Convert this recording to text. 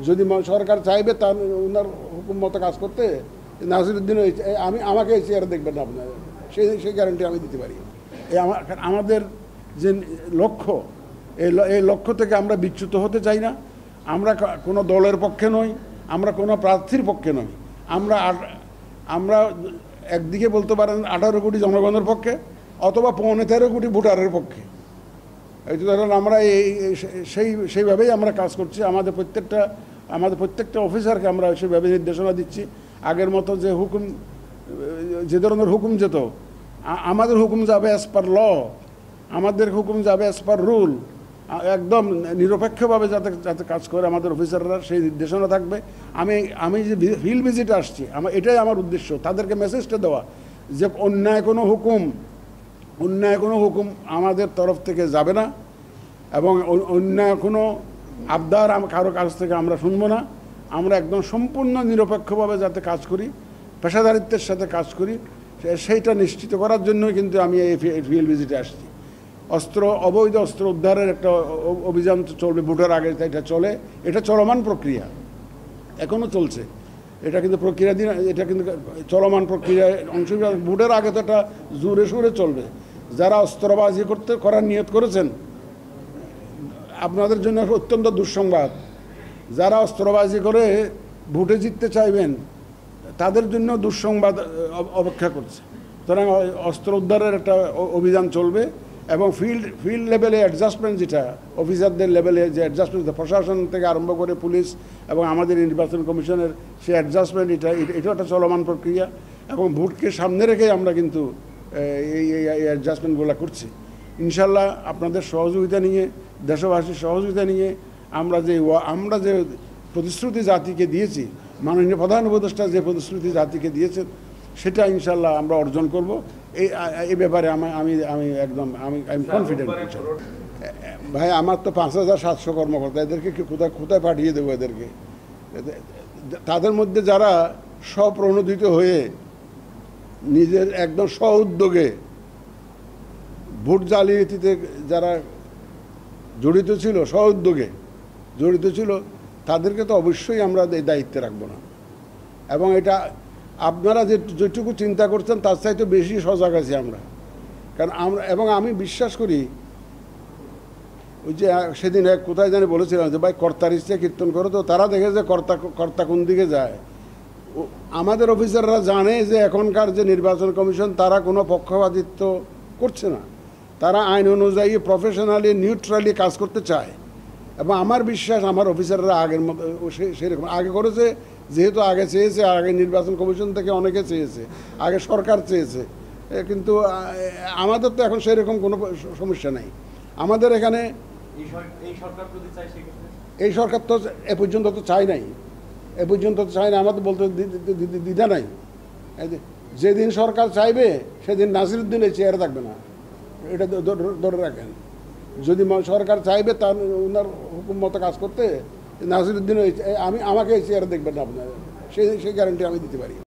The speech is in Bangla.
যদি সরকার চাইবে তার ওনার হুকুম মতো কাজ করতে, নাসিরুদ্দিন আমাকে এই চেয়ারে দেখবেন না আপনার, সেই গ্যারান্টি আমি দিতে পারি। আমাদের যে লক্ষ্য, এই লক্ষ্য থেকে আমরা বিচ্যুত হতে চাই না। আমরা কোনো দলের পক্ষে নই, আমরা কোনো প্রার্থীর পক্ষে নই। আমরা একদিকে বলতে পারেন 18 কোটি জনগণের পক্ষে, অথবা 13.5 কোটি ভোটারের পক্ষে। এই ধরেন আমরা সেইভাবেই আমরা কাজ করছি। আমাদের প্রত্যেকটা অফিসারকে আমরা সেইভাবে নির্দেশনা দিচ্ছি। আগের মতো যে ধরনের হুকুম যেত, আমাদের হুকুম যাবে অ্যাজ পার ল, আমাদের হুকুম যাবে অ্যাজ পার রুল, একদম নিরপেক্ষভাবে যাতে কাজ করে আমাদের অফিসাররা, সেই নির্দেশনা থাকবে। আমি যে ফিল্ড ভিজিটে আসছি, এটাই আমার উদ্দেশ্য, তাদেরকে মেসেজটা দেওয়া যে অন্যায় কোনো হুকুম আমাদের তরফ থেকে যাবে না, এবং অন্যায় কোনো আবদার কারো কাছ থেকে আমরা শুনবো না। আমরা একদম সম্পূর্ণ নিরপেক্ষভাবে যাতে কাজ করি, পেশাদারিত্বের সাথে কাজ করি, সেইটা নিশ্চিত করার জন্যই কিন্তু আমি এই ফিল্ড ভিজিটে আসছি। অবৈধ অস্ত্র উদ্ধারের একটা অভিযান চলবে ভোটের আগে, এটা চলমান প্রক্রিয়া, এখনও চলছে। এটা কিন্তু এটা কিন্তু চলমান প্রক্রিয়ায় অংশ। ভোটের আগে তো এটা জোরে সোরে চলবে। যারা অস্ত্রবাজি করার নিয়ত করেছেন, আপনাদের জন্য অত্যন্ত দুঃসংবাদ। যারা অস্ত্রবাজি করে ভোটে জিততে চাইবেন, তাদের জন্য দুঃসংবাদ অপেক্ষা করছে। সুতরাং অস্ত্র উদ্ধারের একটা অভিযান চলবে, এবং ফিল্ড লেভেলে অ্যাডজাস্টমেন্ট, যেটা অফিসারদের লেভেলে যে অ্যাডজাস্টমেন্ট, প্রশাসন থেকে আরম্ভ করে পুলিশ এবং আমাদের নির্বাচন কমিশনের সেই অ্যাডজাস্টমেন্ট, এটা একটা চলমান প্রক্রিয়া। এবং ভোটকে সামনে রেখে আমরা কিন্তু এই অ্যাডজাস্টমেন্টগুলো করছি। ইনশাল্লাহ আপনাদের সহযোগিতা নিয়ে, দেশবাসীর সহযোগিতা নিয়ে আমরা যে প্রতিশ্রুতি জাতিকে দিয়েছি, মাননীয় প্রধান উপদেষ্টা যে প্রতিশ্রুতি জাতিকে দিয়েছেন, সেটা ইনশাল্লাহ আমরা অর্জন করব। এই ব্যাপারে আমি একদম কনফিডেন্ট। ভাই, আমার তো 5700 কর্মকর্তা, এদেরকে কোথায় পাঠিয়ে দেবো? এদেরকে, তাদের মধ্যে যারা স্বপ্রণোদিত হয়ে নিজের একদম স্ব উদ্যোগে ভোট জালিয়াতিতে যারা জড়িত ছিল, স্ব উদ্যোগে জড়িত ছিল, তাদেরকে তো অবশ্যই আমরা এই দায়িত্বে রাখবো না। এবং এটা আপনারা যেটুকু চিন্তা করছেন তার চাইতে বেশি সজাগ আছি আমরা। কারণ আমি বিশ্বাস করি, ওই যে সেদিন কোথায় জানি বলেছিলাম যে ভাই, কর্তার ইচ্ছে কীর্তন করো, তো তারা দেখে যে কর্তা কোন দিকে যায়। আমাদের অফিসাররা জানে যে এখনকার যে নির্বাচন কমিশন, তারা কোনো পক্ষপাতিত্ব করছে না। তারা আইন অনুযায়ী প্রফেশনালি নিউট্রালি কাজ করতে চায়। এবং আমার বিশ্বাস আমার অফিসাররা আগের মতো সেরকম আগে করেছে, যেহেতু আগে চেয়েছে, আগে নির্বাচন কমিশন থেকে অনেকে চেয়েছে, আগে সরকার চেয়েছে। কিন্তু আমাদের তো এখন সেরকম কোনো সমস্যা নাই। আমাদের এখানে এই সরকার তো এ পর্যন্ত তো চাই নাই, আমাদের বলতে দ্বিধা নাই। যেদিন সরকার চাইবে সেদিন নাসিরুদ্দিন এই চেয়ারে থাকবে না, এটা ধরে রাখেন। যদি সরকার চাইবে তার ওনার হুকুম মতো কাজ করতে, নাসিরুদ্দিন আমাকে এই চেয়ারে দেখবেন না আপনার, সেই গ্যারান্টি আমি দিতে পারি।